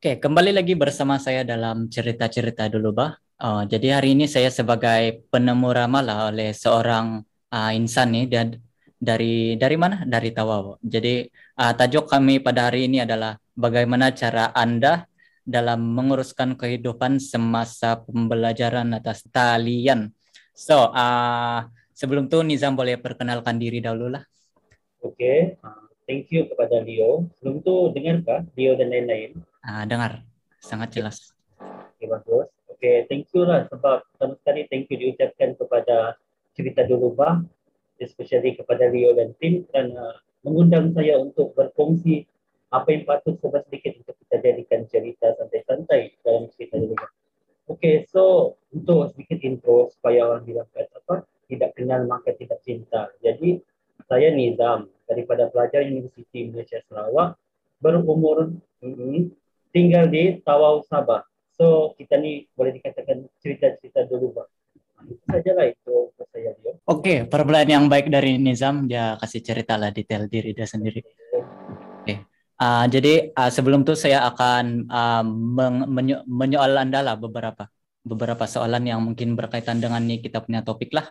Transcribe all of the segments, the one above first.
Oke, kembali lagi bersama saya dalam cerita-cerita dulu, Bah. Jadi hari ini saya sebagai penemu ramalan oleh seorang insan nih dan dari mana? Dari Tawau. Jadi tajuk kami pada hari ini adalah bagaimana cara Anda dalam menguruskan kehidupan semasa pembelajaran atas talian. Sebelum itu Nizam boleh perkenalkan diri dahulu lah. Okey, thank you kepada Leo. Sebelum tu dengarkah Leo dan lain-lain? Dengar, sangat Okey, jelas. okay, bagus. Okey, thank you lah sebab pertama sekali thank you diucapkan kepada Cerita Dulu Bah, especially kepada Leo dan tim kerana mengundang saya untuk berkongsi apa yang patut serba sedikit untuk kita jadikan cerita santai-santai dalam Cerita Dulu Bah. Okey, so untuk sedikit intro supaya orang bilang kata apa, tidak kenal maka tidak cinta. Jadi saya Nizam daripada pelajar Universiti Malaysia Sarawak, berumur tinggal di Tawau Sabah. So kita ni boleh dikatakan cerita-cerita dulu bang. Itu sajalah itu untuk saya dia. Oke, perbedaan yang baik dari Nizam, dia kasih cerita lah detail diri dia sendiri. Oke. Jadi sebelum itu saya akan menyoal Anda lah beberapa soalan yang mungkin berkaitan dengan nih kita punya topik lah.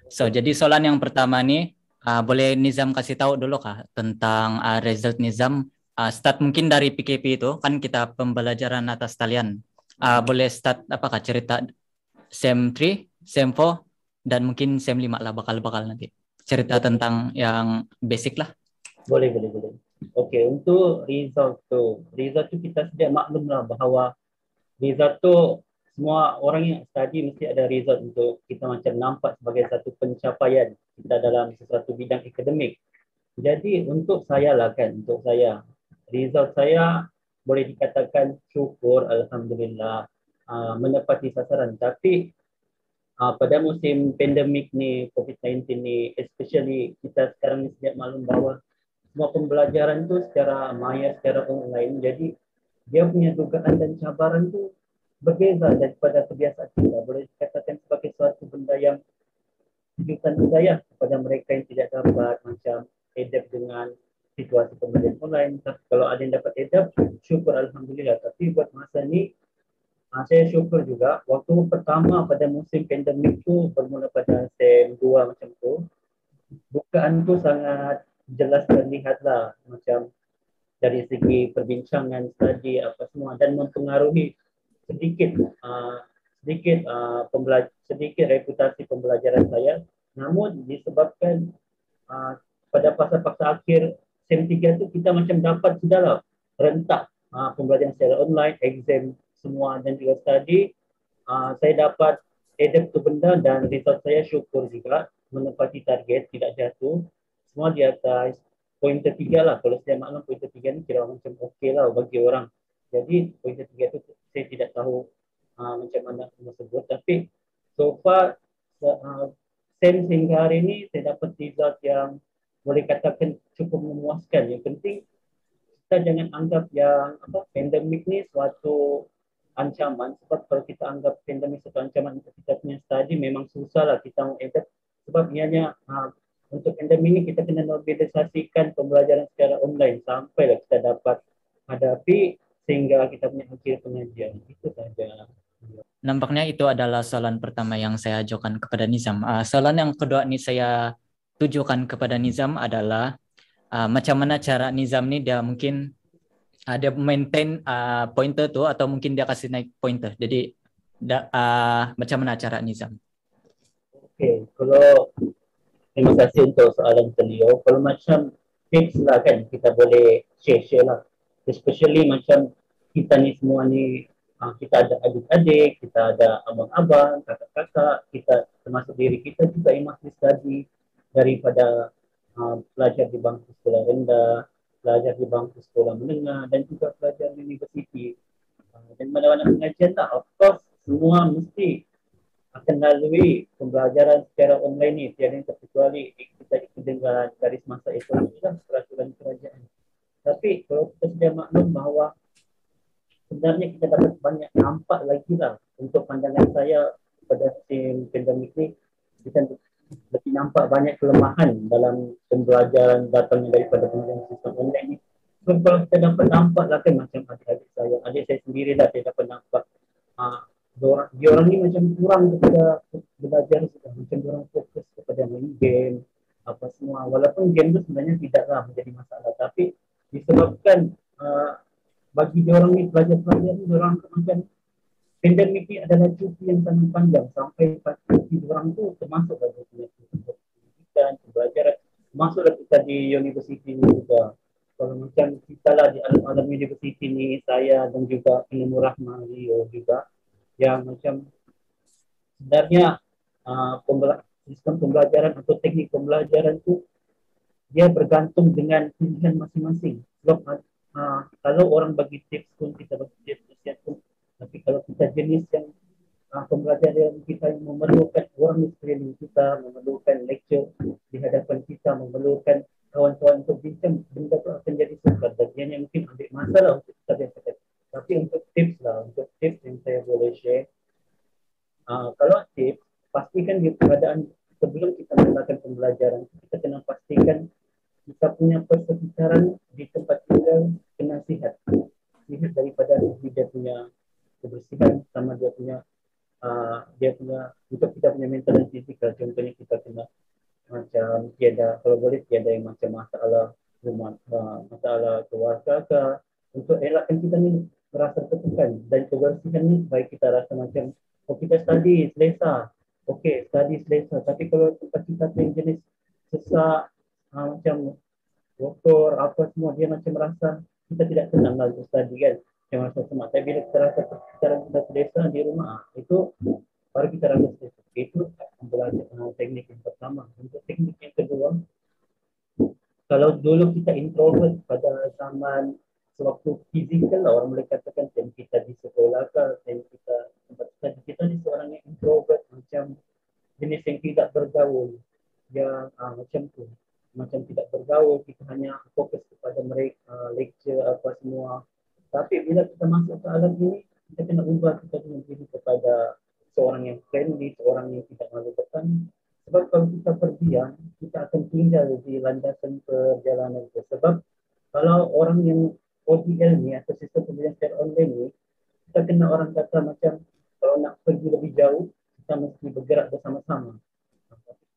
Jadi soalan yang pertama nih, boleh Nizam kasih tahu dulu kah tentang result Nizam? Start mungkin dari PKP itu, kan kita pembelajaran atas talian. Boleh start apakah cerita SEM 3, SEM 4, dan mungkin SEM 5 lah bakal nanti. Cerita tentang yang basic lah. Boleh. Okey, untuk result tu kita sedia maklum lah bahawa result tu semua orang yang study mesti ada result untuk kita macam nampak sebagai satu pencapaian kita dalam sesuatu bidang akademik. Jadi untuk saya lah kan, untuk saya, result saya boleh dikatakan syukur, Alhamdulillah, menepati sasaran. Tapi pada musim pandemik ni, COVID-19 ni, especially kita sekarang ni setiap maklum bahawa semua pembelajaran tu secara maya, secara online. Jadi dia punya dugaan dan cabaran tu berbeza daripada kebiasaan kita. Boleh dikatakan sebagai suatu benda yang kejutan budaya kepada mereka yang tidak dapat macam adapt dengan situasi pembelajaran online. Tapi kalau ada yang dapat adapt, syukur Alhamdulillah. Tapi buat masa ni, saya syukur juga. Waktu pertama pada musim pandemik tu bermula pada SEM 2 macam tu, bukaan tu sangat jelas terlihat lah macam dari segi perbincangan, studi apa semua dan mempengaruhi sedikit sedikit reputasi pembelajaran saya. Namun disebabkan pada fasa-fasa akhir SEM 3 tu kita macam dapat sudahlah rentak pembelajaran secara online, exam semua dan juga studi. Saya dapat adapt tu benda dan result saya syukur juga menepati target, tidak jatuh. Semua di atas pointer 3 lah. Kalau saya maklum pointer 3 ni kira macam okey lah bagi orang. Jadi pointer 3 tu saya tidak tahu macam mana tersebut. Tapi so far SEM sehingga hari ini saya dapat result yang boleh katakan cukup memuaskan. Yang penting kita jangan anggap yang pandemik ni suatu ancaman, sebab kalau kita anggap pandemik suatu ancaman untuk kita punya study memang susah lah kita mau adapt, sebab ianya untuk pandemik ni kita kena normalisasikan pembelajaran secara online sampailah kita dapat hadapi sehingga kita punya akhir pengajian. Itu saja. Nampaknya itu adalah soalan pertama yang saya ajukan kepada Nizam. Soalan yang kedua nih saya tujukan kepada Nizam adalah macam mana cara Nizam nih dia mungkin dia maintain pointer tuh atau mungkin dia kasih naik pointer. Jadi macam mana cara Nizam? Okey, kalau terima kasih untuk soalan beliau. Kalau macam tips lah kan, kita boleh share-share lah. Especially macam kita ni semua ni, kita ada adik-adik, kita ada abang-abang, kakak-kakak, kita termasuk diri kita juga yang masih study daripada pelajar di bangku sekolah rendah, pelajar di bangku sekolah menengah dan juga pelajar di universiti. Dan mana-mana pengajian lah, of course, semua mesti akan lalui pembelajaran secara online ni tiada yang terkecuali kita ikut dengan garis masa ekonomi lah peraturan kerajaan. Tapi kalau kita sudah maklum bahawa sebenarnya kita dapat banyak nampak lagi lah untuk pandangan saya pada musim pandemik ni, kita lebih nampak banyak kelemahan dalam pembelajaran datangnya daripada pembelajaran sistem online ni. So, kalau kita dapat nampak lah kan macam adik-adik saya adik saya sendiri lah, saya dapat nampak dia orang ni macam kurang kepada belajar, macam orang fokus kepada main game apa semua, walaupun game tu sebenarnya tidaklah menjadi masalah, tapi disebabkan bagi dia orang ni pelajar-pelajar ni, dia orang macam pandemik ni adalah cuti yang sangat panjang, sampai cuti dia orang tu termasuk dalam pendidikan, pembelajaran, masuklah kita di universiti ni juga. Kalau macam kita lah di alam universiti ni, saya dan juga penemu Rahma Rio juga, yang macam sebenarnya sistem pembelajaran atau teknik pembelajaran tu dia bergantung dengan pilihan masing-masing. Sebab kalau orang bagi tips pun, kita bagi tips pun, tapi kalau kita jenis yang pembelajaran kita yang memerlukan orang di sekeliling kita, memerlukan lecture di hadapan kita, memerlukan kawan-kawan untuk bincang, benda tu akan jadi sukar dan dia mungkin ambil masalah untuk kita biasakan. Tapi untuk tips yang saya boleh share, kalau tips, pastikan di keadaan sebelum kita melakukan pembelajaran, kita kena pastikan kita punya persekitaran di tempat tinggal kena sihat daripada dia punya kebersihan, sama dia punya untuk kita punya mental dan fizikal. Contohnya kita kena macam tiada, kalau boleh tiada yang macam masalah rumah, masalah keluarga ke, untuk elakkan kita ni merasa tertekan. Dan kebersihan ni baik kita rasa macam kita study selesa, study selesa, tapi kalau tempat kita yang jenis sesak, macam doktor apa semua, dia macam merasa kita tidak tenang lah untuk study kan, yang rasa semak. Tapi bila kita rasa secara kita selesa di rumah, itu baru kita rasa selesa. Itu belajar teknik yang pertama. Untuk teknik yang kedua, kalau dulu kita introvert pada zaman sewaktu fizikal lah, orang boleh katakan time kita di sekolah ke, time kita tempat study, kita ni seorang yang introvert, macam jenis yang tidak bergaul, yang macam tu, macam tidak bergaul, kita hanya fokus kepada mereka, lecture apa semua. Tapi bila kita masuk ke alam ini, kita kena ubah kita dengan diri kepada seorang yang friendly, seorang yang tidak malu bertanya. Sebab kalau kita berdiam, kita akan tinggal di landasan perjalanan itu. Sebab kalau orang yang ODL ni atau sistem pembelajaran secara online ni, kita kena orang kata macam kalau nak pergi lebih jauh, kita mesti bergerak bersama-sama.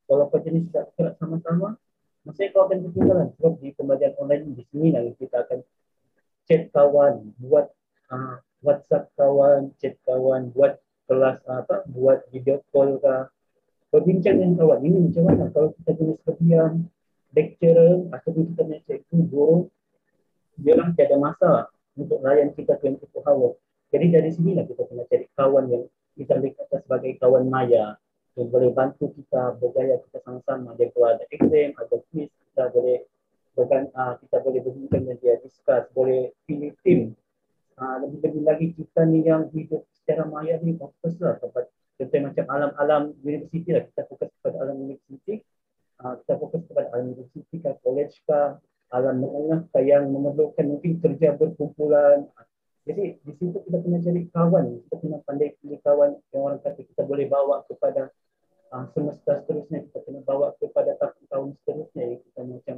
Kalau kau jenis tak bergerak sama-sama, maksudnya kau akan ketinggalan. Sebab di pembelajaran online di sini lah kita akan chat kawan, buat WhatsApp kawan, chat kawan, buat kelas buat video call ke, berbincang dengan kawan. Ini macam mana kalau kita jenis berdiam, lecturer ataupun kita punya cikgu, guru, dia orang tiada masa untuk layan kita 24 hours. Jadi dari sinilah kita kena cari kawan yang kita boleh kata sebagai kawan maya, yang boleh bantu kita berjaya kita sama-sama. Dia kalau ada exam, ada quiz, kita boleh berbincang dan dia discuss, boleh pilih tim. Lebih-lebih lagi kita ni yang hidup secara maya ni fokus lah tempat, contohnya macam alam-alam universiti lah, kita fokus kepada alam universiti, kita fokus kepada alam universiti ke, college ke, alam menengah ke yang memerlukan mungkin kerja berkumpulan. Jadi di situ kita kena cari kawan, kita kena pandai pilih kawan yang orang kata kita boleh bawa kepada semesta seterusnya, kita kena bawa kepada tahun seterusnya yang kita macam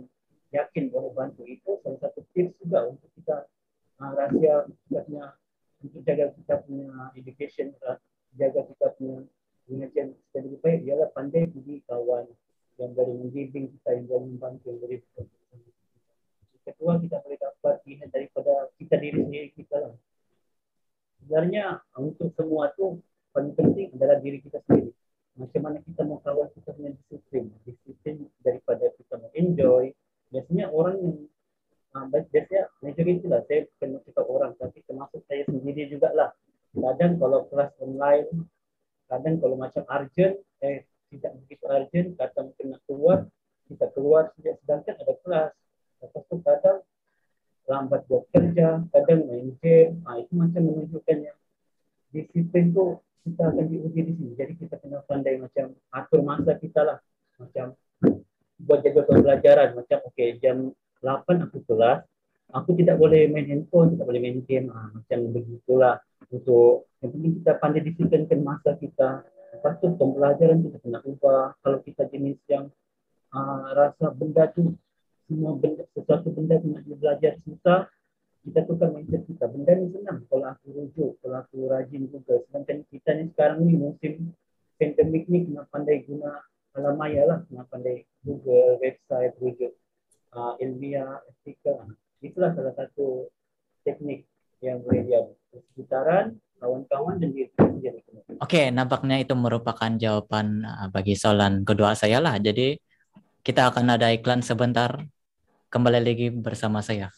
yakin boleh bantu. Itu salah satu tips juga untuk kita rahsia kita punya, untuk jaga kita punya education, jaga kita punya pengajian kita lebih baik, ialah pandai pilih kawan yang boleh membimbing kita, yang boleh membantu, yang boleh kedua kita boleh dapat pilihan daripada kita diri sendiri kita lah. Sebenarnya untuk semua tu paling penting adalah diri kita sendiri. Macam mana kita mau kawal kita punya disiplin daripada kita mau enjoy. Biasanya orang yang biasanya majoriti lah, saya bukan cakap orang, tapi termasuk saya sendiri jugalah. Kadang kalau kelas online, kadang kalau macam urgent, tidak begitu urgent, kata mungkin nak keluar, kita keluar sedangkan ada kelas. Lepas tu kadang lambat buat kerja, kadang main game. Itu macam menunjukkan yang disiplin tu kita akan diuji di sini. Jadi kita kena pandai macam atur masa kita lah. Macam buat jaga pembelajaran. Macam jam 8 aku kelas, aku tidak boleh main handphone, tidak boleh main game. Macam begitulah. Untuk yang penting kita pandai disiplinkan masa kita. Lepas tu pembelajaran kita kena ubah. Kalau kita jenis yang rasa benda tu, semua benda, sesuatu benda tu nak belajar susah, kita tukar mindset kita. Benda ni senang kalau aku rujuk, kalau aku rajin juga. Sedangkan kita ni sekarang ni musim pandemik ni kena pandai guna alam maya lah, kena pandai Google, website, rujuk ilmiah, artikel. Itulah salah satu teknik yang boleh dia sekitaran, kawan-kawan dan diri sendiri. Oke, nampaknya itu merupakan jawaban bagi soalan kedua saya lah. Jadi kita akan ada iklan sebentar. Kembali lagi bersama saya.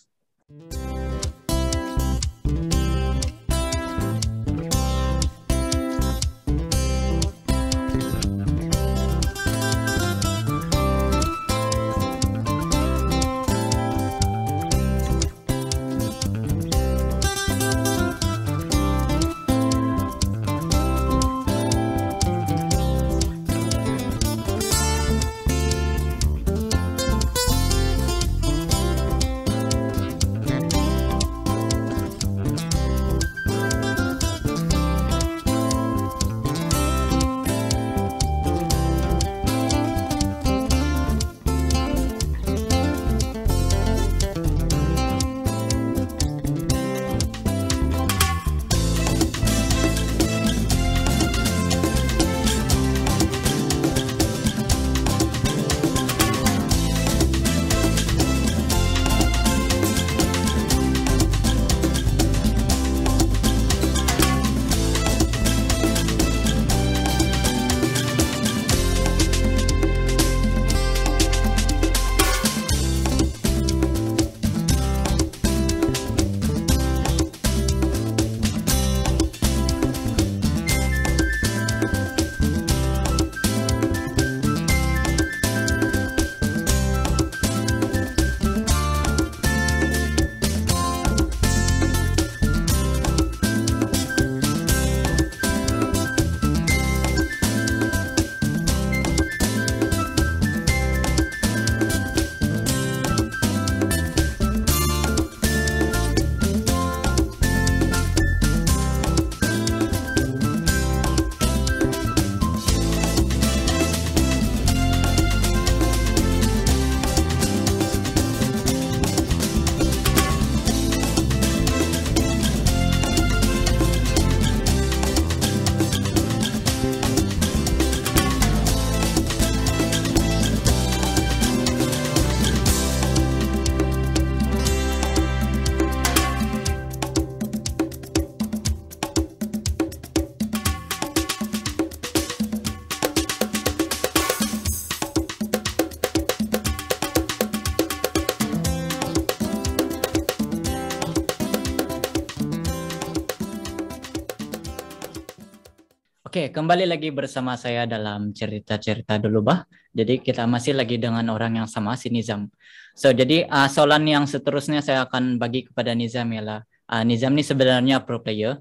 Oke, kembali lagi bersama saya dalam cerita-cerita dulu, Bah. Jadi kita masih lagi dengan orang yang sama, si Nizam. So, jadi soalan yang seterusnya saya akan bagi kepada Nizam ialah, Nizam ini sebenarnya pro player.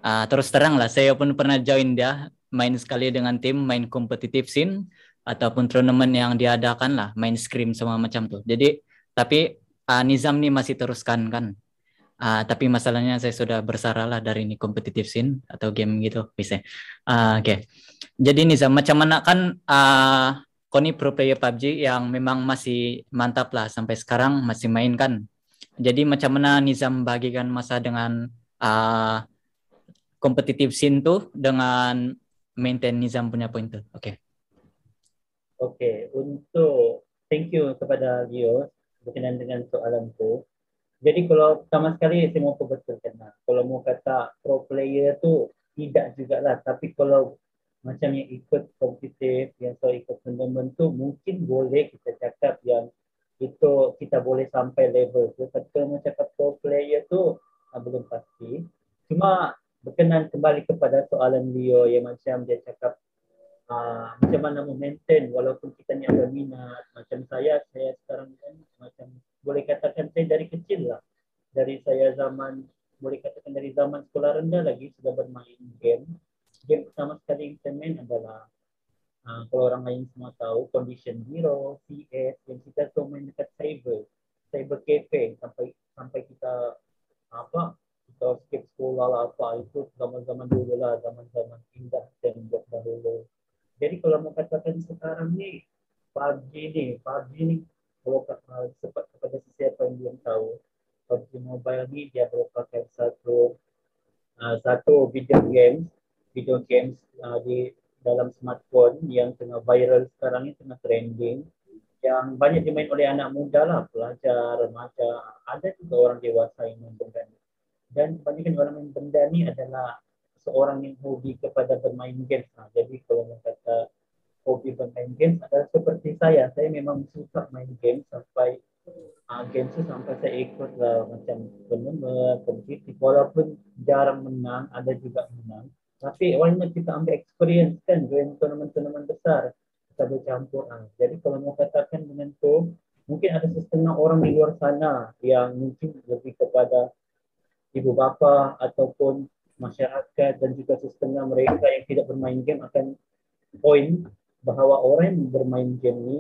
Terus terang lah, saya pun pernah join dia, main sekali dengan tim, main kompetitif scene, ataupun turnamen yang diadakan lah, main scrim semua macam tuh. Jadi, tapi Nizam ini masih teruskan kan. Tapi masalahnya saya sudah bersara lah dari ini competitive scene atau game gitu bisa. Oke. Jadi Nizam, macam mana kan kau ini pro player PUBG yang memang masih mantap lah sampai sekarang masih main kan. Jadi macam mana Nizam bagikan masa dengan competitive scene tuh dengan maintain Nizam punya poin tuh. Oke. Oke, untuk thank you kepada Leo berkenaan dengan soalan tu. Jadi kalau pertama sekali saya mau perbetulkan lah. Kalau mau kata pro player tu tidak jugalah. Tapi kalau macam yang ikut kompetitif, yang selalu ikut tournament tu mungkin boleh kita cakap yang itu kita boleh sampai level tu. Tapi kalau mau cakap pro player tu belum pasti. Cuma berkenan kembali kepada soalan Leo yang macam dia cakap macam mana memaintain walaupun kita ni ada minat. Macam saya sekarang kan macam boleh katakan saya dari kecil lah. Dari saya zaman, boleh katakan dari zaman sekolah rendah lagi sudah bermain game. Game pertama sekali yang saya main adalah, kalau orang lain semua tahu, Condition Zero, CS, yang kita tu main dekat Cyber Cafe sampai kita kita skip sekolah lah apa, itu zaman-zaman dulu lah, zaman-zaman indah dan dahulu. Jadi kalau mau katakan sekarang ni, PUBG ni, kalau sempat kepada sesiapa yang belum tahu, PUBG Mobile ni dia merupakan satu video games di dalam smartphone yang tengah viral sekarang ni, tengah trending, yang banyak dimain oleh anak muda lah, pelajar, remaja, ada juga orang dewasa yang main benda ni. Dan kebanyakan orang main benda ni adalah seorang yang hobi kepada bermain games. Jadi kalau orang kata hobi bermain games adalah seperti saya memang suka main game sampai game tu sampai saya ikut lah macam tournament, kompetitif, walaupun jarang menang, ada juga menang. Tapi awalnya kita ambil experience kan, join tournament-tournament besar, kita bercampur. Jadi kalau mau katakan dengan tu, mungkin ada setengah orang di luar sana yang mungkin lebih kepada ibu bapa ataupun masyarakat dan juga setengah mereka yang tidak bermain game akan poin bahawa orang yang bermain game ni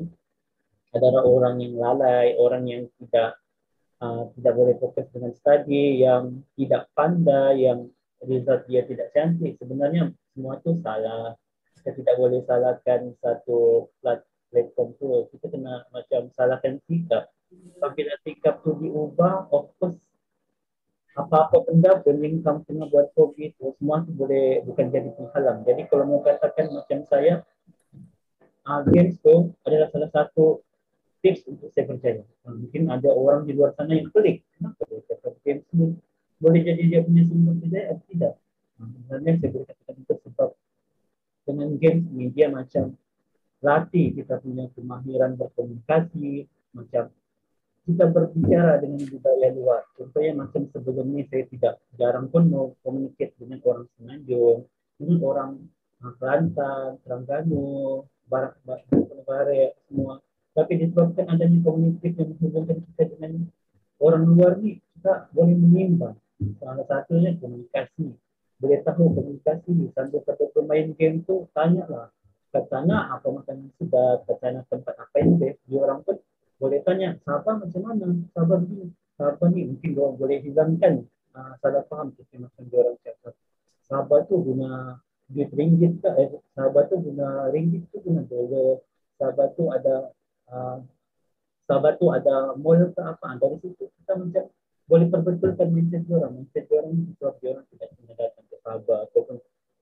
adalah orang yang lalai, orang yang tidak boleh fokus dengan study, yang tidak pandai, yang result dia tidak cantik. Sebenarnya semua itu salah. Kita tidak boleh salahkan satu platform tu. Kita kena macam salahkan sikap. Apabila sikap tu diubah, of course apa-apa benda pun yang kamu tengah buat hobi itu semua tu boleh bukan jadi penghalang. Jadi kalau mau katakan macam saya, games tu adalah salah satu tips untuk saya percaya. Mungkin ada orang di luar sana yang pelik. Kenapa dia kata games ni boleh jadi dia punya sumber kerjaya atau tidak? Sebenarnya saya boleh katakan itu sebab dengan games ni dia macam latih kita punya kemahiran berkomunikasi, macam kita berbicara dengan budaya luar. Contohnya macam sebelum ni saya tidak jarang pun mau communicate dengan orang Semenanjung, dengan orang Kelantan, Terengganu, Barat, semua. Tapi disebabkan adanya komunitas yang menghubungkan kita dengan orang luar ni, kita boleh menyimbang. Salah satunya komunikasi. Boleh tahu komunikasi sambil kita bermain game tu, tanyalah kat sana apa makanan sedap, kat sana tempat apa yang best. Dia orang pun boleh tanya, Sabah macam mana? Sabah begini. Sabah ni mungkin dia boleh hilangkan salah faham seperti macam dia orang cakap. Sabah tu guna duit ringgit ke? Sabah tu guna ringgit tu guna dolar. Sabah tu ada uh, Sabah tu ada mall ke apa. Dari situ kita macam boleh perbetulkan mindset orang. Mindset orang ni sebab dia orang tidak pernah datang ke Sabah ataupun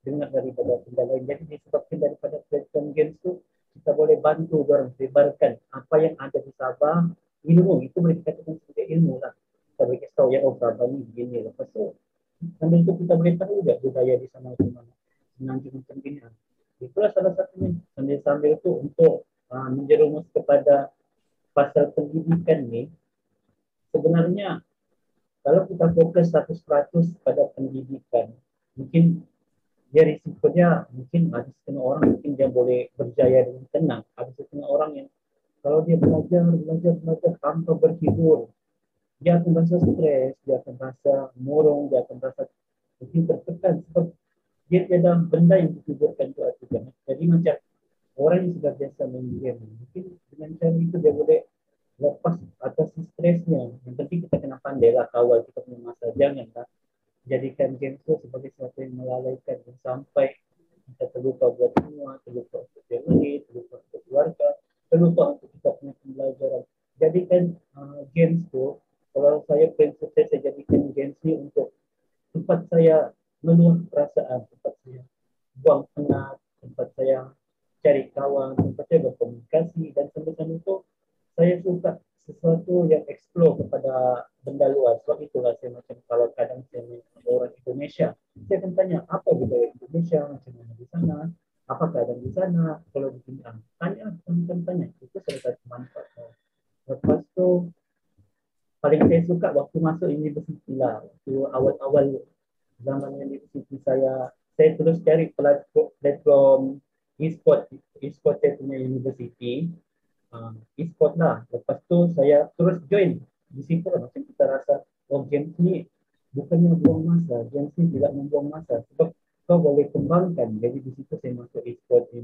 dengar daripada benda lain. Jadi disebabkan daripada platform games tu, kita boleh bantu orang sebarkan apa yang ada di Sabah. Ilmu, itu boleh dikatakan sebagai ilmu lah. Kita boleh kasih tahu, ya oh Sabah ni begini. Lepas tu, sambil itu kita boleh tahu juga budaya di sana macam mana. Menanjung macam ini. Itulah salah satunya. Sambil-sambil itu untuk menjerumus kepada pasal pendidikan ni, sebenarnya kalau kita fokus 100% pada pendidikan, mungkin dia risikonya mungkin ada setengah orang mungkin dia boleh berjaya dengan tenang. Ada setengah orang yang kalau dia belajar tanpa berhibur, dia akan rasa stres, dia akan rasa murung, dia akan rasa mungkin tertekan sebab dia tiada benda yang dihiburkan tu artinya. Jadi macam orang yang sudah biasa main game, mungkin dengan cara itu dia boleh lepas atas stresnya. Yang penting kita kena pandai lah kawal kita punya masa. Janganlah jadikan game itu sebagai sesuatu yang melalaikan sampai kita terlupa buat semua, terlupa untuk family, terlupa untuk keluarga, terlupa untuk kita punya pembelajaran. Jadikan games itu, kalau saya prinsip saya jadikan games ini untuk tempat saya meluah perasaan, tempat saya buang penat, tempat saya cari kawan, tempat saya berkomunikasi, dan sambil-sambil itu saya suka sesuatu yang explore kepada benda luar. Sebab itulah saya macam kalau kadang saya dengan orang Indonesia, saya akan tanya apa budaya Indonesia, macam mana di sana, apa keadaan di sana, kalau di sini tanya, tanya. Itu salah satu manfaat. Lepas tu paling saya suka waktu masuk universiti lah, waktu awal-awal zaman universiti saya terus cari platform e-sport saya punya universiti, e-sport lah. Lepas tu saya terus join di situ lah. Macam kita rasa, oh games ni bukannya buang masa, games ni tidak membuang masa sebab kau boleh kembangkan. Jadi di situ saya masuk e-sport di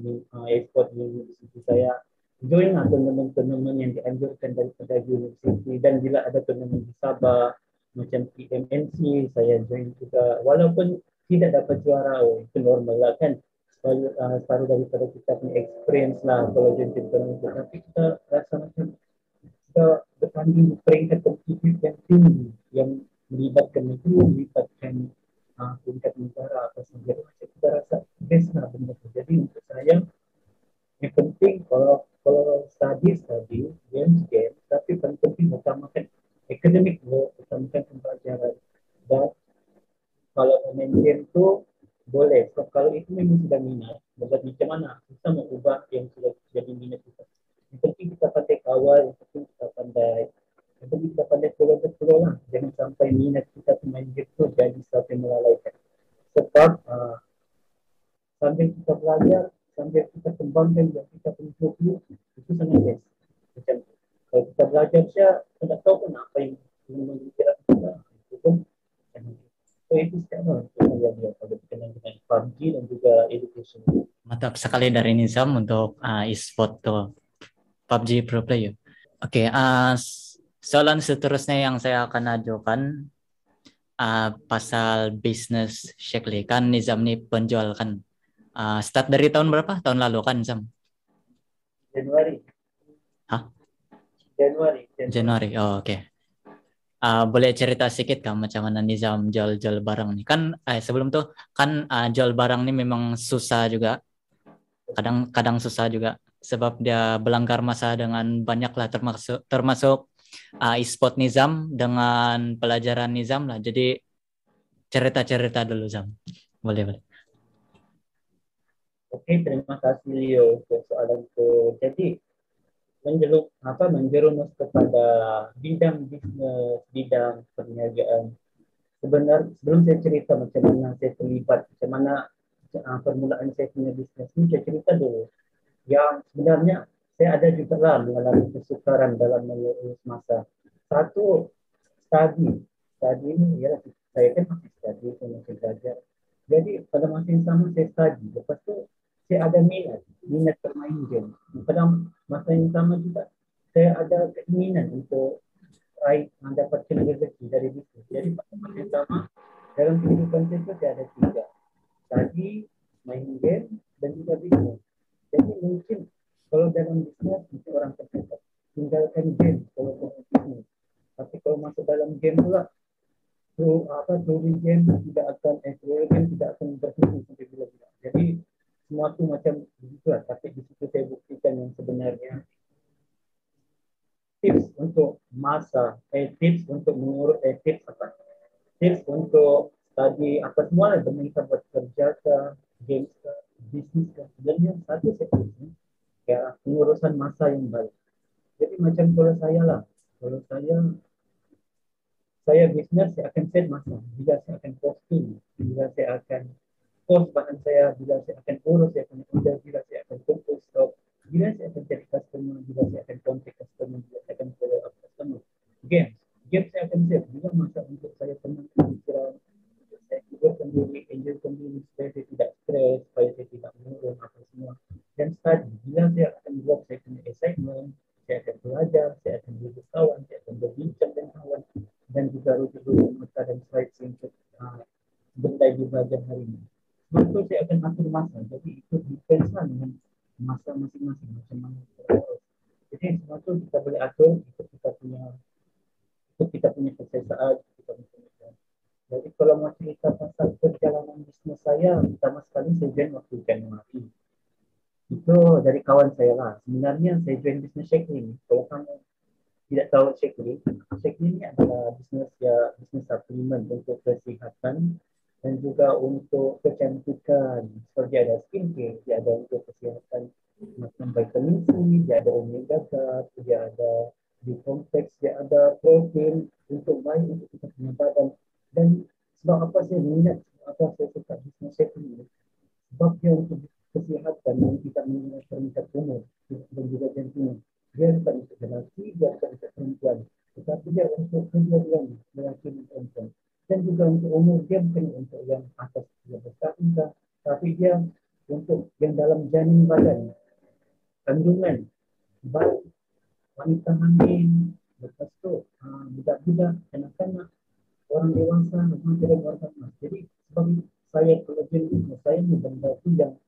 universiti saya. Join lah turnamen-turnamen yang dianjurkan daripada universiti, dan bila ada turnamen di Sabah macam PMNC saya join juga, walaupun tidak dapat juara, itu normal lah kan, separuh daripada kita punya experience lah kalau join turnamen. Tapi kita rasa macam kita bertanding di peringkat kompetitif yang tinggi, yang melibatkan negeri, melibatkan tingkat negara apa sahaja. Macam kita rasa best lah benda tu. Jadi untuk saya yang penting kalau study game, tapi paling penting utamakan akademik dulu, utamakan pembelajaran. Dan kalau main game tu boleh. So, kalau itu memang sudah minat, buat macam mana kita mau ubah yang sudah jadi minat kita. Yang penting kita pandai kawal, yang penting kita pandai, yang penting kita pandai follow lah. Jangan sampai minat kita main game tu jadi sesuatu yang melalaikan. Sebab sambil kita belajar, sambil kita kembangkan dan kita improve itu sangat best. Macam kalau kita belajar saja, kita tak tahu pun apa yang mengira kita. Itu pun so itu sekarang yang kalau berkenaan dengan PUBG dan juga education. Mantap sekali dari Nizam untuk e-sport tuh PUBG Pro Player. Oke, soalan seterusnya yang saya akan ajukan pasal bisnis Shakely. Kan Nizam nih penjual kan. Start dari tahun berapa? Tahun lalu kan Nizam? Januari. Hah? Januari. Oh, oke. Boleh cerita sedikit kan macam mana Nizam jual barang nih? Kan sebelum tuh kan jual barang nih memang susah juga. Kadang susah juga sebab dia belanggar masa dengan banyak lah termasuk e-sport Nizam dengan pelajaran Nizam lah. Jadi cerita dulu Zam. Boleh. Oke, terima kasih Leo untuk soalan itu. Jadi menjerumus kepada bidang bisnes, bidang perniagaan. Sebenarnya sebelum saya cerita macam mana saya terlibat, macam mana permulaan saya punya bisnes ini, saya cerita dulu. Yang sebenarnya saya ada juga lah mengalami kesukaran dalam mengurus masa. Satu, study. Study ini ya saya kan masih study, saya masih belajar. Jadi pada masa yang sama saya study. Lepas tu saya ada minat bermain game. Pada masa yang sama juga saya ada keinginan untuk mendapatkan rezeki dari bisnes. Jadi pada masa yang sama dalam kehidupan saya ada tiga. Study, main game, dan juga bisnes. Jadi mungkin kalau dalam bisnes mungkin orang terkata tinggalkan game kalau bisnes. Tapi kalau masuk dalam game pula teori game tidak akan berhenti sampai bila-bila. Jadi semua tu macam begitulah. Tapi di situ saya buktikan yang sebenarnya tips untuk tips untuk mengurus tips untuk tadi apa semua lah benda kita buat kerja ke games ke bisnis ke. Dan yang satu sebenarnya ya pengurusan masa yang baik. Jadi macam kalau saya bisnes, saya akan set masa. Bila saya akan posting, bila saya akan post bahan saya, bila saya akan urus, saya akan order, bila saya akan kumpul stok, bila saya akan cari customer, bila saya akan contact customer, bila saya akan follow up customer. Game saya akan set. Bila masa untuk saya tenang pikiran, saya kuburkan diri, enjoykan diri, supaya saya tidak stres, supaya saya tidak mengurung apa semua. Dan study, bila saya akan buat saya punya assignment, saya akan belajar, saya akan duduk kawan, saya akan berbincang dengan kawan, dan juga rujuk-rujuk mata dan slide untuk benda yang belajar hari ini. Sebab itu saya akan atur masa. Jadi itu depends lah dengan masa masing-masing macam mana kita urus. Jadi semua itu kita boleh atur untuk kita punya kesesaan, kita punya. Jadi kalau mau cerita pasal perjalanan bisnes saya, pertama sekali saya join waktu Januari. Itu dari kawan saya lah. Sebenarnya saya join bisnes Shakely. Kalau kamu tidak tahu Shakely ini adalah bisnes suplemen untuk kesihatan dan juga untuk kecantikan. Seperti ada skincare, dia ada untuk kesihatan macam vitamin C, dia ada omega 3, dia ada B-complex, dia ada protein untuk baik untuk kita punya badan. Dan sebab apa saya minat, apa saya suka bisnes Shakely? Sebab dia untuk kesihatan yang tidak menggunakan meningkat umur dan juga jantung. Dia bukan untuk lelaki, dia bukan untuk perempuan. Tetapi dia untuk kedua-duanya, lelaki dan perempuan. Dan juga untuk umur, dia bukan untuk yang atas 13 tahun, tapi dia untuk yang dalam janin badan, kandungan, baik wanita hamil, lepas tu budak-budak, kanak-kanak, orang dewasa, remaja dan orang emas. Jadi sebab saya kalau jenis saya ni benda tu yang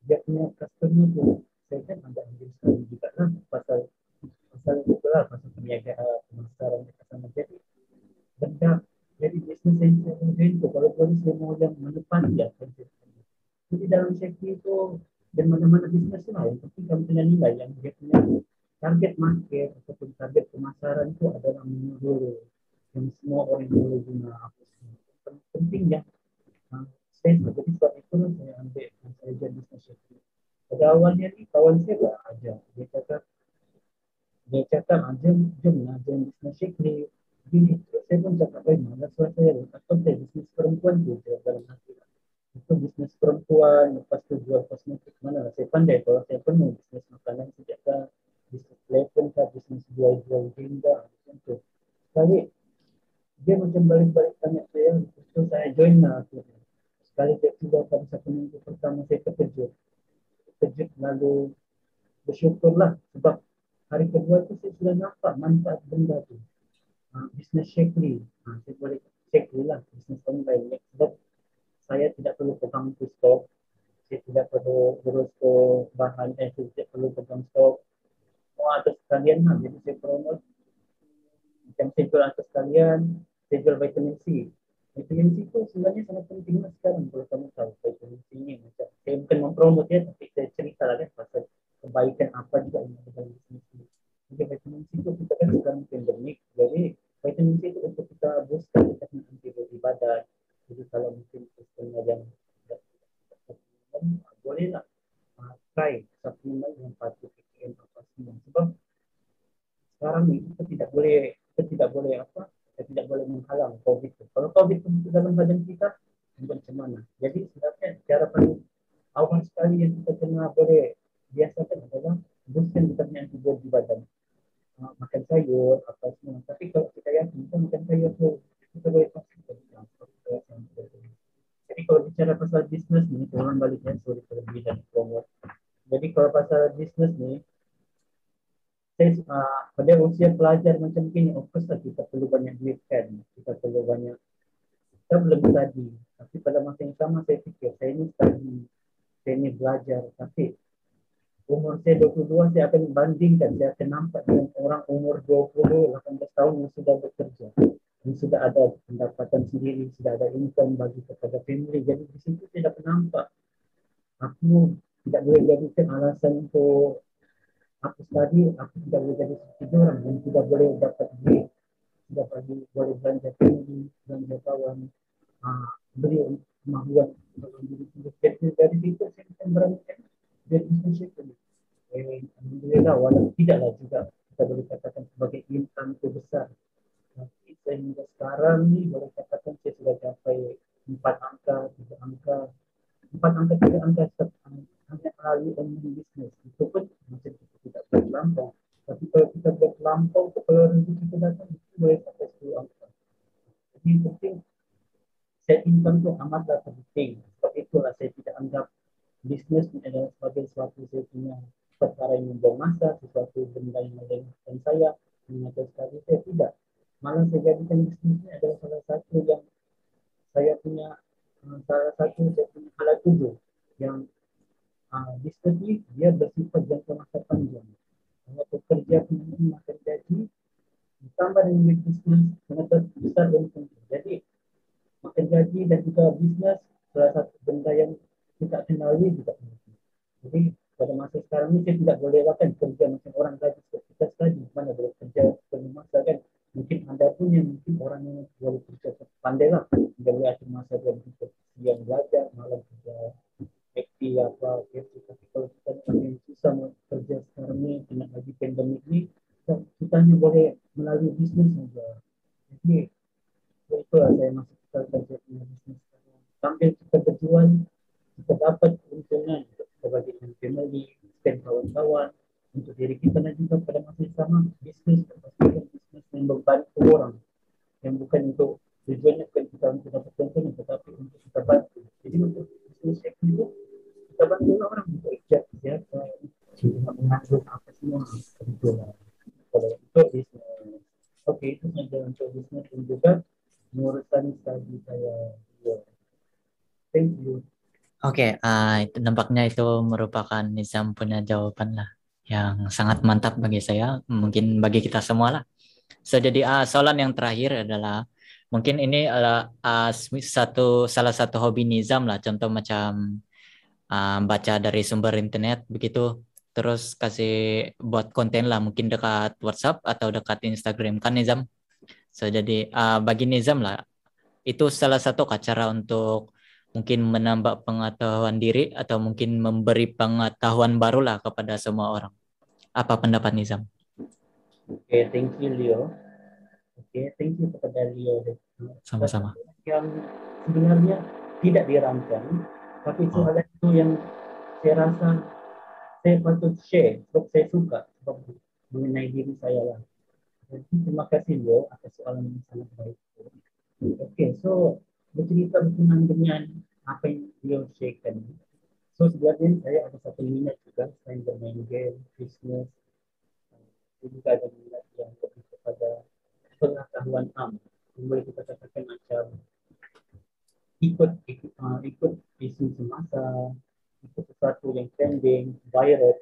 dia punya customer tu saya kan ada ambil sekali juga lah pasal itu lah pasal perniagaan pemasaran dekat sana. Jadi kecuali saya mau yang menepati konsep. Jadi dalam sektor itu dan mana-mana bisnes lah, yang penting kamu punya nilai yang dia punya target market ataupun target pemasaran itu adalah menurut yang semua orang boleh guna apa sih. Penting ya. Saya jadi sebab itu saya ambil saya jadi bisnes sektor. Pada awalnya ni kawan saya lah aja. Dia cakap jom lah jom bisnes sektor. Jadi saya pun cakap baik malas lah saya. Atau saya bisnes perempuan tu dalam hati. Itu bisnes perempuan, lepas tu jual kosmetik mana lah. Saya pandai kalau saya penuh bisnes makanan sejak bisnes telefon kah, bisnes jual-jual jingga macam tu. Sekali dia macam balik-balik tanya saya, so saya join lah akhirnya. Sekali dia tiba pada satu minggu pertama saya terkejut. Terkejut lalu bersyukurlah sebab hari kedua tu saya sudah nampak manfaat benda tu. Bisnes Shakely. Saya boleh Shakely lah, bisnes online. Sebab saya tidak perlu pegang tu stok, saya tidak perlu urus ke bahan, saya tidak perlu pegang stok. Semua atas sekalian lah, jadi saya promote. Macam saya jual atas sekalian, saya jual vitamin C. Vitamin C tu sebenarnya sangat penting lah sekarang kalau kamu tahu vitamin C ni. Macam saya bukan mempromote dia, tapi saya cerita lah kan pasal kebaikan apa juga yang ada dalam vitamin C. Jadi vitamin C tu kita kan sekarang pandemik, jadi vitamin C itu untuk kita booster kita punya antibodi badan. Jadi kalau mungkin sistemnya yang bolehlah try supplement yang patut PKM apa semua. Sebab sekarang ni kita tidak boleh kita tidak boleh menghalang COVID itu. Kalau COVID itu dalam badan kita, macam mana? Jadi sebenarnya cara paling awal sekali yang kita kena boleh biasakan adalah boosting kita punya antibodi badan. Makan sayur apa semua. Tapi kalau kita yakin kita makan sayur tu kita boleh konsisten. Jadi kalau bicara pasal bisnes ni, orang baliknya sorry terlebih dan promote. Jadi kalau pasal bisnes ni, saya pada usia pelajar macam ini, of course lah kita perlu banyak duit kan, kita perlu banyak, kita belum study. Tapi pada masa yang sama saya fikir, saya ni study, saya ni belajar, tapi umur saya 22, saya akan bandingkan, saya akan nampak dengan orang umur 20, 18 tahun yang sudah bekerja, yang sudah ada pendapatan sendiri, sudah ada income bagi kepada family. Jadi di situ saya dapat nampak, aku tidak boleh jadikan alasan untuk aku study, aku tidak boleh jadi seperti orang dan tidak boleh dapat duit, tidak boleh belanja family, belanja kawan, beli kemahuan dalam diri sendiri. Dari situ saya akan beranikan dia bisnes itu. Alhamdulillah, walaupun tidaklah juga kita boleh katakan sebagai income itu besar. Tapi sehingga sekarang ni boleh katakan saya sudah capai 4 angka, 3 angka, 4 angka, 3 angka hanya melalui online business. Itu pun macam kita tidak berlampau. Tapi kalau kita berlampau, kalau rezeki kita datang, itu boleh sampai 10 angka. Jadi yang penting, set income itu amatlah penting. Sebab itulah saya tidak anggap bisnes adalah sebagai suatu saya punya perkara yang membuang masa, sesuatu benda yang melelahkan saya, mengajar sekali saya tidak. Malah saya jadikan bisnes ini adalah salah satu yang saya punya alat tujuh yang bisnes ini dia bersifat jangka masa panjang. Kalau pekerja punya makan gaji ditambah dengan bisnes sangat besar dan penting. Jadi makan gaji dan juga bisnes salah satu benda yang kita kenali juga penting. Jadi pada masa sekarang ini saya tidak boleh kan kerja macam orang gaji seperti kita tadi, mana boleh kerja penuh masa kan. Mungkin anda pun yang mungkin orang yang boleh kerja pandai lah, tidak boleh atur masa dan siang belajar, malam kerja aktif apa gitu. Tapi kalau kita yang susah kerja sekarang ni, kena lagi pandemik ni, kita hanya boleh melalui bisnes saja. Jadi itulah saya masuk kerja punya bisnes. Sambil kita berjual, kita dapat keuntungan untuk kita bagi dengan family, dan kawan-kawan, untuk diri kita dan juga pada masa yang sama bisnes yang membantu orang, yang bukan untuk tujuannya bukan kita untuk dapat keuntungan, tetapi untuk kita bantu. Jadi untuk bisnes itu kita bantu orang untuk ikhtiar kesihatan, untuk mengatur apa semua kebetulan. Kalau untuk bisnes, okey, itu saja untuk bisnes dan juga mengurusan studi saya. Thank you. Oke, itu nampaknya itu merupakan Nizam punya jawaban lah yang sangat mantap bagi saya, mungkin bagi kita semua lah. So, jadi soalan yang terakhir adalah Mungkin ini adalah salah satu hobi Nizam lah, contoh macam baca dari sumber internet begitu, terus kasih buat konten lah, mungkin dekat WhatsApp atau dekat Instagram kan Nizam. So, jadi bagi Nizam lah itu salah satu cara untuk mungkin menambah pengetahuan diri atau mungkin memberi pengetahuan baru lah kepada semua orang. Apa pendapat Nizam? Okay, thank you Leo. Okay, thank you kepada Leo. Sama-sama. Yang sebenarnya tidak dirancang, tapi Oh, soalan itu yang saya rasa saya patut share sebab saya suka sebab mengenai diri saya lah. Jadi terima kasih Leo atas soalan yang sangat baik. Okay, so bercerita berkenaan dengan apa yang Leo sharekan. So sebenarnya saya ada satu minat juga selain bermain game, business, saya juga ada minat yang lebih kepada pengetahuan boleh kita katakan macam ikut isu semasa, ikut sesuatu yang trending, viral,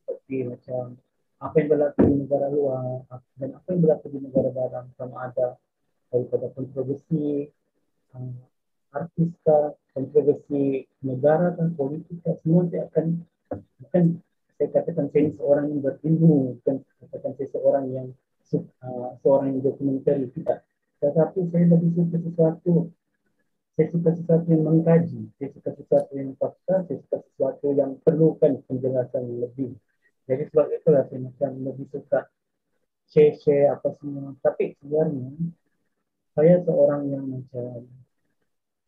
seperti macam apa yang berlaku di negara luar dan apa yang berlaku di negara dalam, sama ada daripada kontroversi uh, artis kah, kontroversi negara kan, politik kah, semua saya akan saya katakan saya seorang yang berilmu, bukan katakan saya seorang yang dokumentari, tidak. Tetapi saya lebih suka sesuatu, saya suka sesuatu yang mengkaji, saya suka sesuatu yang fakta, saya suka sesuatu yang perlukan penjelasan lebih. Jadi sebab itulah saya macam lebih suka share-share apa semua. Tapi sebenarnya saya seorang yang macam,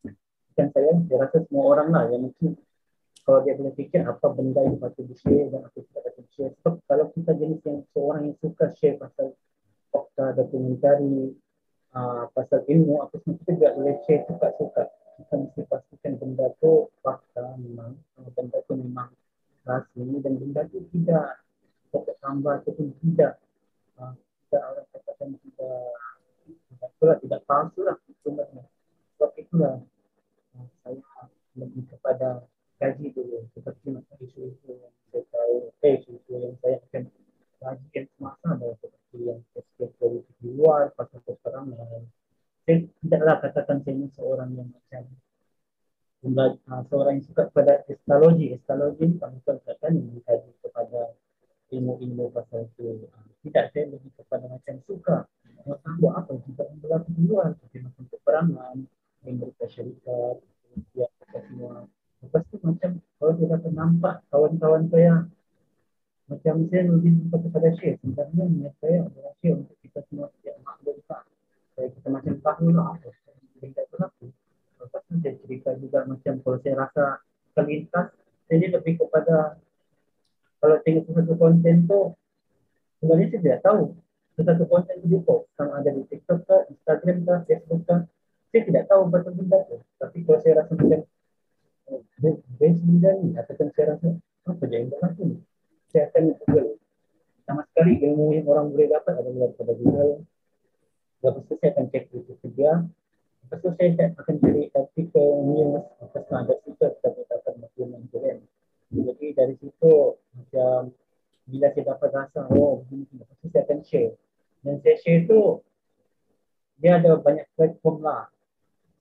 bukan saya rasa semua orang lah yang mungkin kalau dia boleh fikir apa benda yang patut di-share dan apa tidak patut di-share. Sebab kalau kita jenis yang seorang yang suka share pasal fakta, dokumentari, pasal ilmu, apa semua kita tidak boleh share suka-suka. Kita mesti pastikan benda tu fakta memang, benda tu memang rasmi dan benda tu tidak tambah ataupun tidak, tidak orang katakan tidak palsu lah sebenarnya. Sebab itulah saya lebih kepada kaji dulu seperti macam isu-isu yang saya tahu, isu-isu yang saya akan kajikan semasa adalah seperti yang aspek politik di luar, pasal peperangan. Saya tidaklah katakan saya ini seorang yang macam seorang yang suka pada astrologi. Astrologi ini tak bukan katakan yang mengkaji kepada ilmu-ilmu pasal itu. Tidak, saya lebih kepada macam suka nak tahu apa juga yang berlaku di luar, seperti macam peperangan, Amerika Syarikat, Rusia, apa semua. Lepas tu macam kalau dia dapat nampak kawan-kawan saya, macam saya lebih suka kepada share. Sebenarnya niat saya adalah share untuk kita semua tidak maklum tak. Supaya kita macam tahu lah apa yang tidak berlaku. Lepas tu saya cerita juga macam kalau saya rasa terlintas, saya lebih kepada kalau tengok sesuatu konten tu, sebenarnya saya tidak tahu sesuatu konten itu di post sama ada di TikTok kah, Instagram kah, Facebook kah, saya tidak tahu betul benda tu. Tapi kalau saya rasa macam base benda ni, ataupun saya rasa apa je yang berlaku ni, saya akan Google. Sama sekali ilmu yang orang boleh dapat adalah daripada Google. Lepas tu saya akan cek Wikipedia. Lepas tu saya akan cari artikel news. Lepas tu ada situ kita boleh dapat maklumat internet. Jadi dari situ macam bila saya dapat rasa, oh begini, lepas tu saya akan share. Dan saya share tu, dia ada banyak platform lah.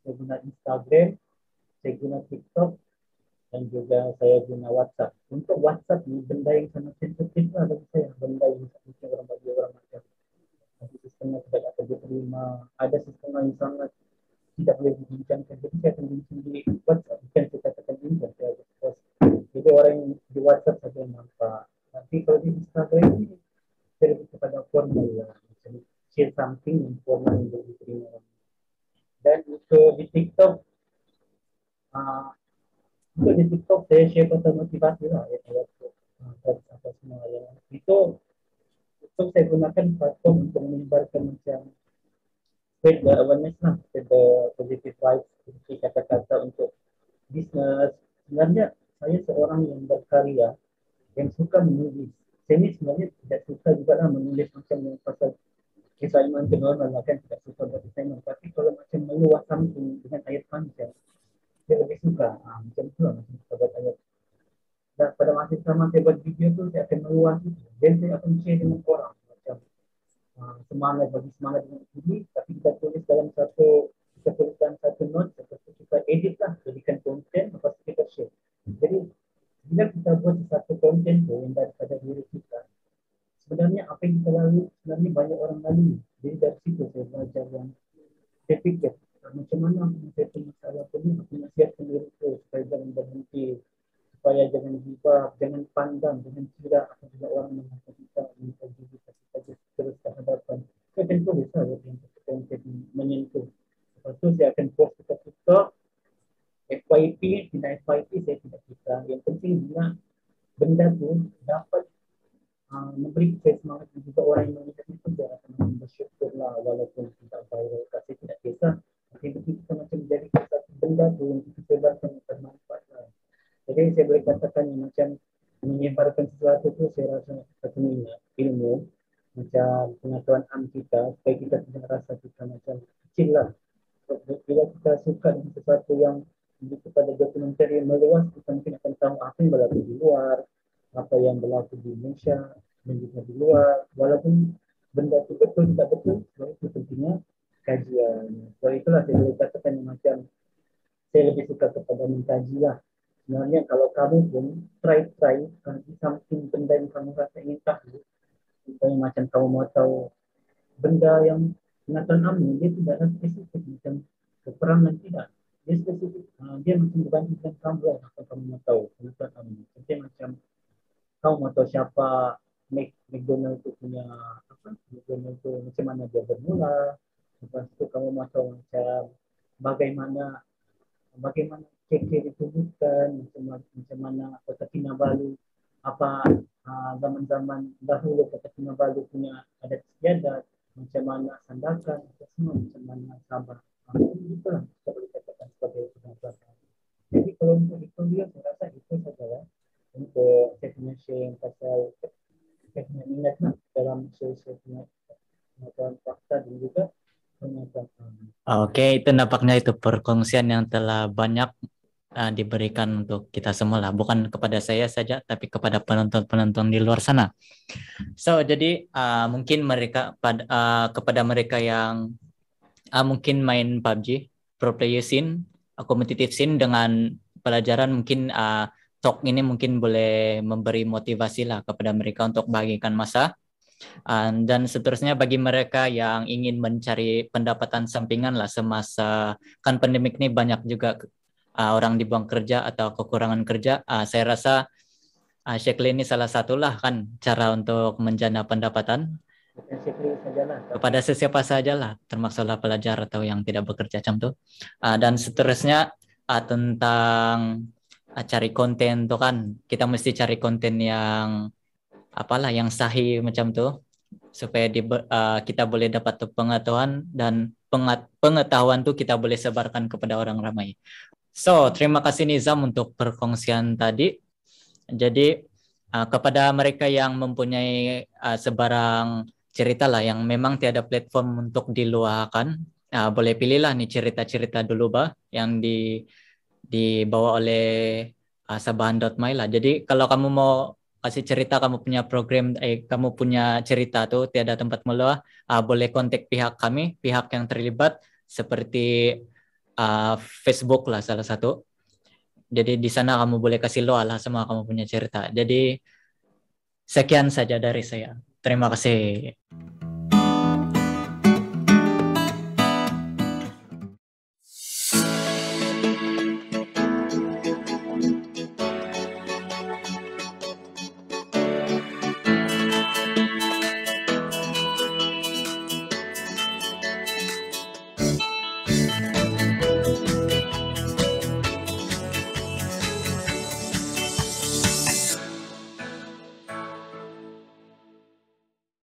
Saya guna Instagram, saya guna TikTok, dan juga saya guna WhatsApp. Untuk WhatsApp ni, benda yang sangat sensitif lah bagi saya. Benda yang mungkin orang bagi orang macam ada sistemnya tidak dapat diterima, ada sistemnya yang sangat tidak boleh dibincangkan. Jadi saya akan bincang di WhatsApp, bukan saya katakan bincang, saya ada post. Jadi orang yang di WhatsApp saja yang nampak. Tapi kalau di Instagram ni, saya lebih kepada formal lah. Macam share something yang formal yang boleh diterima. Dan untuk di TikTok, uh, saya share pasal motivasi lah. Apa semua yang itu saya gunakan platform untuk menyebarkan macam spread the awareness lah, spread the positive vibes, seperti kata-kata untuk business. Sebenarnya saya seorang yang berkarya, yang suka menulis. Saya ni sebenarnya tidak suka juga lah menulis macam yang pasal assignment ke normal lah, kan tidak suka buat assignment. Tapi kalau macam meluas something dengan ayat panjang, saya lebih suka. Macam tu lah, macam suka buat ayat. Dan pada masa sama saya buat video tu, saya akan meluas itu. Dan saya akan share dengan orang. Macam semangat bagi semangat dengan tinggi, tapi kita tulis dalam satu, kita tuliskan satu note, lepas tu kita edit lah, jadikan konten, lepas tu kita share. Jadi bila kita buat satu konten tu yang daripada diri kita, sebenarnya apa yang kita lalui sebenarnya banyak orang lalui. Jadi dari situ saya belajar yang saya fikir macam mana aku saya punya masalah tu ni, aku nak siapkan diri tu supaya jangan berhenti, supaya jangan gibah, jangan pandang, jangan kira apa juga orang mengatakan kita, minta diri kita terus ke hadapan. Saya akan tulis lah yang konten menyentuh. Lepas tu saya akan post dekat TikTok, FYP, tidak FYP saya tidak kisah. Yang penting bila benda tu dapat memberi saya semangat dan juga orang yang melihat itu dia akan bersyukur lah walaupun tidak viral. Saya tidak kisah. Tapi kita macam jadi satu benda tu yang kita sebarkan yang bermanfaat lah. Jadi saya boleh katakan yang macam menyebarkan sesuatu tu saya rasa satu ilmu macam pengetahuan kita supaya kita tidak rasa kita macam kecil lah. Bila kita suka dengan sesuatu yang lebih kepada dokumenter yang meluas, kita mungkin akan tahu apa yang berlaku di luar, apa yang berlaku di Indonesia dan juga di luar. Walaupun benda itu betul tidak betul, sebab itu pentingnya kajian. Sebab itulah saya boleh katakan macam saya lebih suka kepada mengkaji lah. Sebenarnya kalau kamu pun try something benda yang kamu rasa ingin tahu, misalnya macam kamu mau tahu benda yang pengetahuan amin, dia tidak ada spesifik macam peperangan, tidak. Dia spesifik, dia macam berbanding dengan kamu lah apa kamu mau tahu pengetahuan amin. Dia macam kamu mau tahu siapa McDonald itu punya apa? McDonald itu macam mana dia bermula. Lepas itu kamu mau tahu macam bagaimana kek ditumbuhkan, macam mana Kota Kinabalu, apa zaman-zaman dahulu Kota Kinabalu punya adat istiadat, macam mana Sandakan, semua macam mana Sabah. Itulah kita boleh katakan sebagai pengetahuan. Jadi kalau untuk itu dia saya rasa itu sajalah untuk saya punya share pasal saya punya minat lah dalam share pengetahuan fakta dan juga pengetahuan. Oke, itu nampaknya itu perkongsian yang telah banyak diberikan untuk kita semua lah, bukan kepada saya saja tapi kepada penonton-penonton di luar sana. So jadi mungkin kepada mereka yang mungkin main PUBG, pro player scene, competitive scene dengan pelajaran mungkin talk ini mungkin boleh memberi motivasi lah kepada mereka untuk bagikan masa. Dan seterusnya bagi mereka yang ingin mencari pendapatan sampingan lah semasa kan pandemik ini banyak juga orang dibuang kerja atau kekurangan kerja. Saya rasa Shekli ini salah satulah kan cara untuk menjana pendapatan kepada sesiapa saja lah, termasuklah pelajar atau yang tidak bekerja macam tu. Dan seterusnya tentang cari konten tuh kan, kita mesti cari konten yang yang sahih macam tu supaya kita boleh dapat pengetahuan dan pengetahuan tu kita boleh sebarkan kepada orang ramai. So, terima kasih Nizam untuk perkongsian tadi. Jadi kepada mereka yang mempunyai sebarang cerita lah yang memang tiada platform untuk diluahkan, boleh pilihlah nih cerita-cerita dulu yang dibawa oleh Sabahan.my lah. Jadi kalau kamu mau kasih cerita, kamu punya program, kamu punya cerita tuh tiada tempat meluah, boleh kontak pihak kami, pihak yang terlibat seperti Facebook lah salah satu. Jadi di sana kamu boleh kasih luah lah semua kamu punya cerita. Jadi sekian saja dari saya. Terima kasih.